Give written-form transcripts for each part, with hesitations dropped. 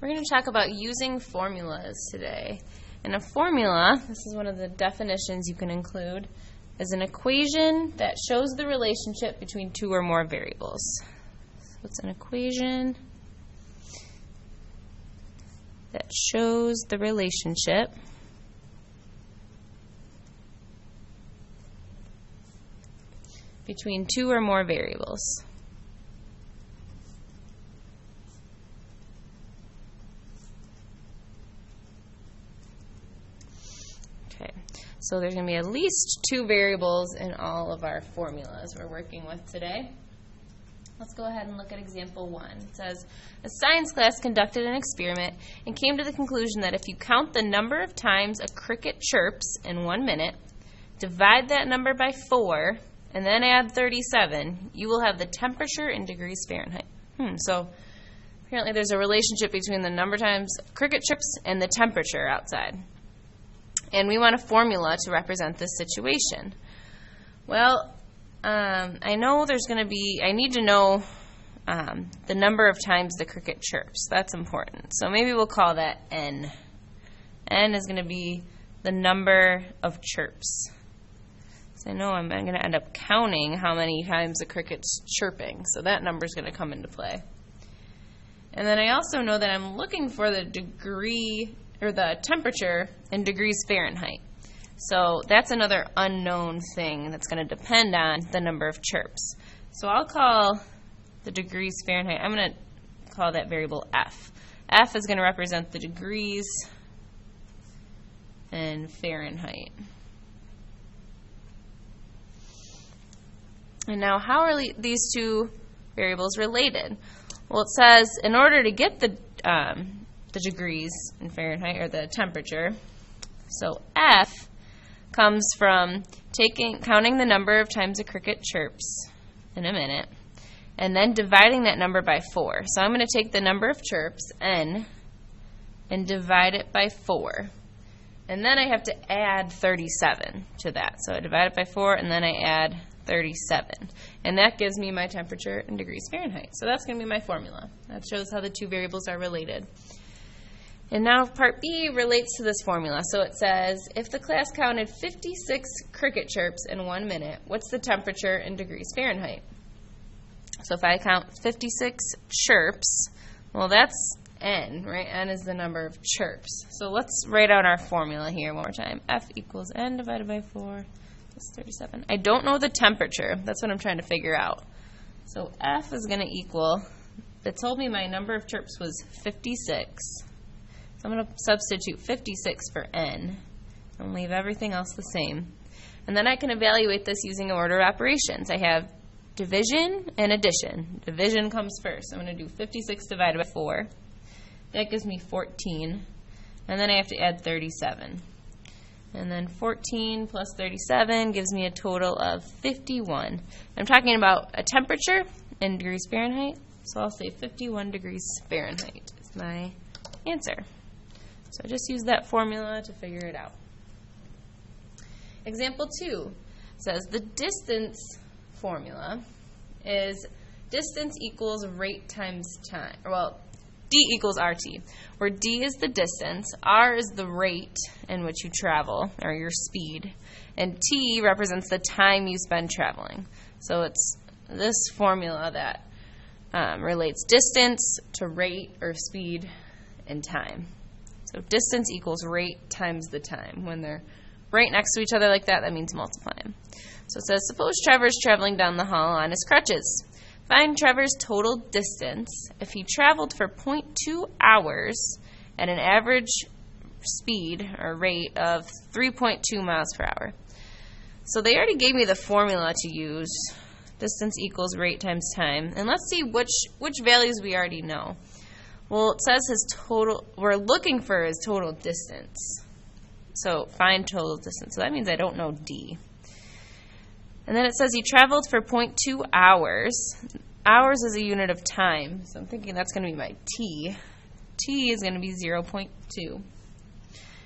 We're going to talk about using formulas today. And a formula, this is one of the definitions you can include, is an equation that shows the relationship between two or more variables. So it's an equation that shows the relationship between two or more variables. Okay, so there's going to be at least two variables in all of our formulas we're working with today. Let's go ahead and look at example 1. It says, a science class conducted an experiment and came to the conclusion that if you count the number of times a cricket chirps in 1 minute, divide that number by 4, and then add 37, you will have the temperature in degrees Fahrenheit. So apparently there's a relationship between the number of times cricket chirps and the temperature outside. And we want a formula to represent this situation. Well, I know there's going to be, I need to know the number of times the cricket chirps. That's important. So maybe we'll call that N. N is going to be the number of chirps. So I know I'm going to end up counting how many times the cricket's chirping. So that number is going to come into play. And then I also know that I'm looking for the degree, or the temperature in degrees Fahrenheit. So that's another unknown thing that's going to depend on the number of chirps. So I'll call the degrees Fahrenheit, I'm going to call that variable F. F is going to represent the degrees in Fahrenheit. And now how are these two variables related? Well, it says in order to get the degrees in Fahrenheit, or the temperature, so F comes from counting the number of times a cricket chirps in a minute, and then dividing that number by 4. So I'm going to take the number of chirps, N, and divide it by 4. And then I have to add 37 to that. So I divide it by 4, and then I add 37. And that gives me my temperature in degrees Fahrenheit. So that's going to be my formula. That shows how the two variables are related. And now part B relates to this formula. So it says, if the class counted 56 cricket chirps in 1 minute, what's the temperature in degrees Fahrenheit? So if I count 56 chirps, well, that's N, right? N is the number of chirps. So let's write out our formula here one more time. F equals N divided by 4. That's 37. I don't know the temperature. That's what I'm trying to figure out. So F is going to equal, it told me my number of chirps was 56. So I'm going to substitute 56 for N and leave everything else the same. And then I can evaluate this using order of operations. I have division and addition. Division comes first. I'm going to do 56 divided by 4. That gives me 14. And then I have to add 37. And then 14 plus 37 gives me a total of 51. I'm talking about a temperature in degrees Fahrenheit. So I'll say 51 degrees Fahrenheit is my answer. So I just use that formula to figure it out. Example 2 says the distance formula is distance equals rate times time. Well, D equals RT, where D is the distance, R is the rate in which you travel, or your speed, and T represents the time you spend traveling. So it's this formula that relates distance to rate, or speed, and time. So distance equals rate times the time. When they're right next to each other like that, that means multiply them. So it says, suppose Trevor's traveling down the hall on his crutches. Find Trevor's total distance if he traveled for 0.2 hours at an average speed or rate of 3.2 miles per hour. So they already gave me the formula to use. Distance equals rate times time. And let's see which values we already know. Well, it says his total, we're looking for his total distance. So find total distance. So that means I don't know D. And then it says he traveled for 0.2 hours. Hours is a unit of time. So I'm thinking that's going to be my T. T is going to be 0.2.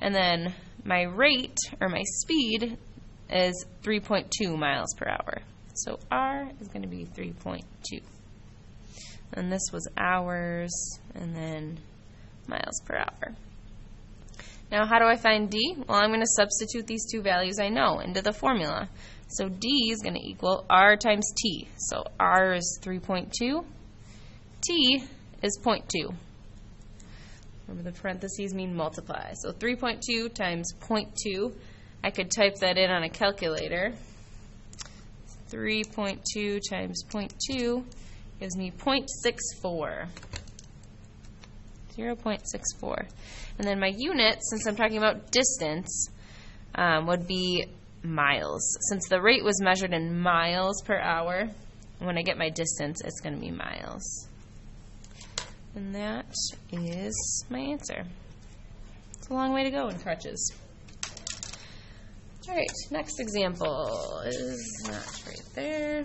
And then my rate, or my speed, is 3.2 miles per hour. So R is going to be 3.2. And this was hours, and then miles per hour. Now, how do I find D? Well, I'm going to substitute these two values I know into the formula. So D is going to equal R times T. So R is 3.2. T is 0.2. Remember, the parentheses mean multiply. So 3.2 times 0.2. I could type that in on a calculator. 3.2 times 0.2 gives me 0.64. 0.64. And then my unit, since I'm talking about distance, would be miles. Since the rate was measured in miles per hour, when I get my distance, it's going to be miles. And that is my answer. It's a long way to go in crutches. All right, next example is not right there.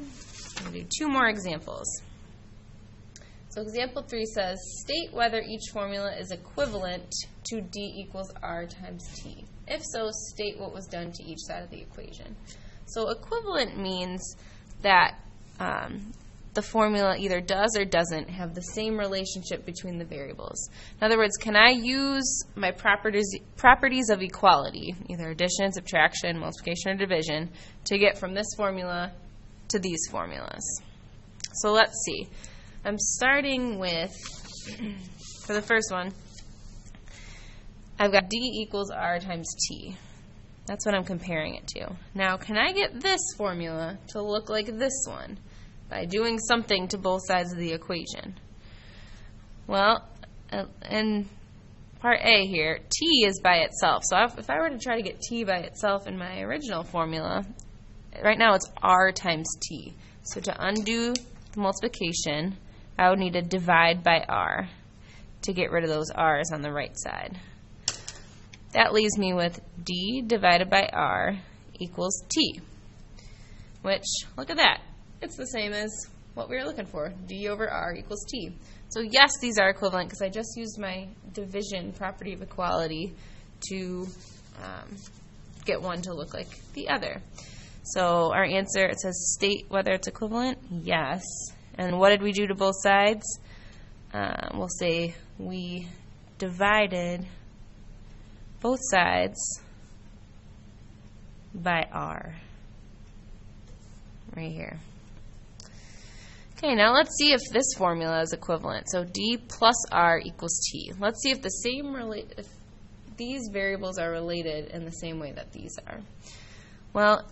I'm going to do two more examples. So example 3 says, state whether each formula is equivalent to D equals R times T. If so, state what was done to each side of the equation. So equivalent means that the formula either does or doesn't have the same relationship between the variables. In other words, can I use my properties of equality, either addition, subtraction, multiplication, or division, to get from this formula to these formulas? So let's see. I'm starting with, for the first one, I've got D equals R times T. That's what I'm comparing it to. Now, can I get this formula to look like this one by doing something to both sides of the equation? Well, in part A here, T is by itself. So if I were to try to get T by itself in my original formula, right now it's R times T. So to undo the multiplication, I would need to divide by R to get rid of those R's on the right side. That leaves me with D divided by R equals T, which, look at that, it's the same as what we were looking for, D over R equals T. So yes, these are equivalent because I just used my division property of equality to get one to look like the other. So our answer, it says state whether it's equivalent, yes. And what did we do to both sides? We'll say we divided both sides by R, right here. Okay, now let's see if this formula is equivalent. So D plus R equals T. Let's see if if these variables are related in the same way that these are. Well,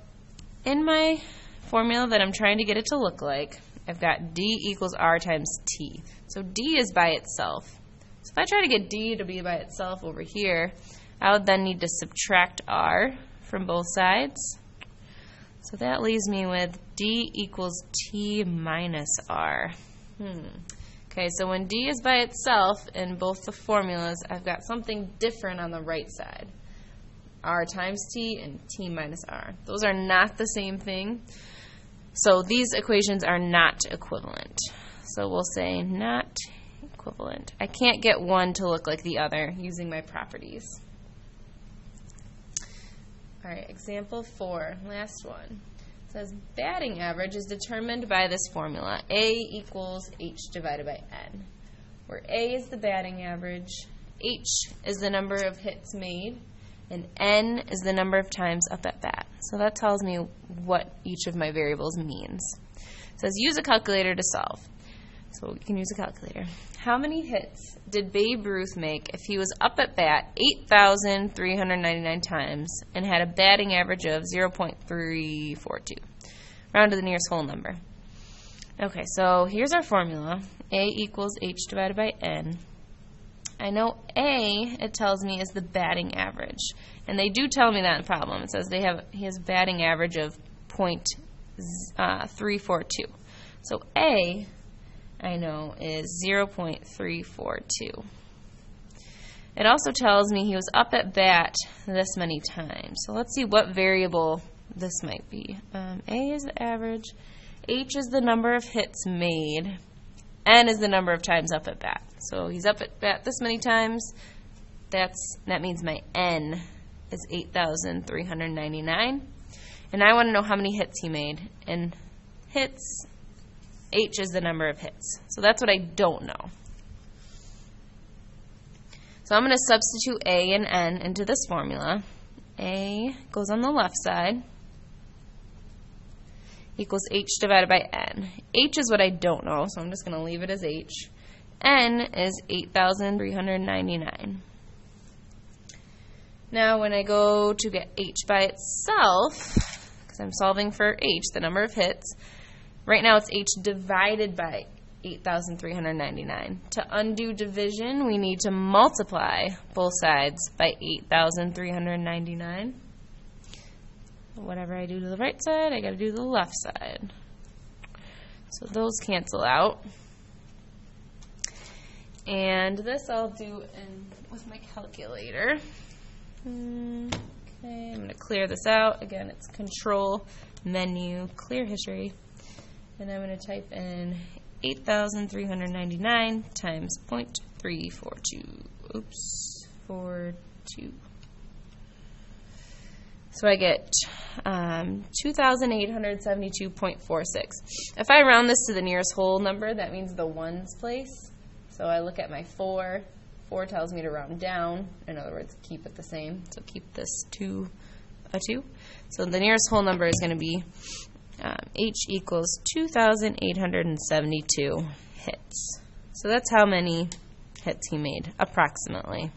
in my formula that I'm trying to get it to look like, I've got D equals R times T. So D is by itself. So if I try to get D to be by itself over here, I would then need to subtract R from both sides. So that leaves me with D equals T minus R. Okay, so when D is by itself in both the formulas, I've got something different on the right side. R times T and T minus R. Those are not the same thing. So these equations are not equivalent. So we'll say not equivalent. I can't get one to look like the other using my properties. All right, example 4, last one. It says batting average is determined by this formula, A equals H divided by N, where A is the batting average, H is the number of hits made, and N is the number of times up at bat. So that tells me what each of my variables means. It says use a calculator to solve. So we can use a calculator. How many hits did Babe Ruth make if he was up at bat 8,399 times and had a batting average of 0.342? Round to the nearest whole number. Okay, so here's our formula. A equals H divided by N. I know A, it tells me, is the batting average. And they do tell me that in the problem. It says he has a batting average of 0.342. So A, I know, is 0.342. It also tells me he was up at bat this many times. So let's see what variable this might be. A is the average. H is the number of hits made. N is the number of times up at bat. So he's up at bat this many times. That means my N is 8,399. And I want to know how many hits he made. And hits, H is the number of hits. So that's what I don't know. So I'm going to substitute A and N into this formula. A goes on the left side equals H divided by N. H is what I don't know, so I'm just going to leave it as H. N is 8,399. Now when I go to get H by itself, because I'm solving for H, the number of hits, right now it's H divided by 8,399. To undo division, we need to multiply both sides by 8,399. Whatever I do to the right side, I got to do to the left side. So those cancel out. And this I'll do with my calculator. Okay, I'm going to clear this out. Again, it's Control, Menu, Clear History. And I'm going to type in 8,399 times 0.342. Oops, 42. So I get 2,872.46. If I round this to the nearest whole number, that means the ones place. So I look at my 4. 4 tells me to round down. In other words, keep it the same. So keep this to a 2. So the nearest whole number is going to be H equals 2,872 hits. So that's how many hits he made, approximately.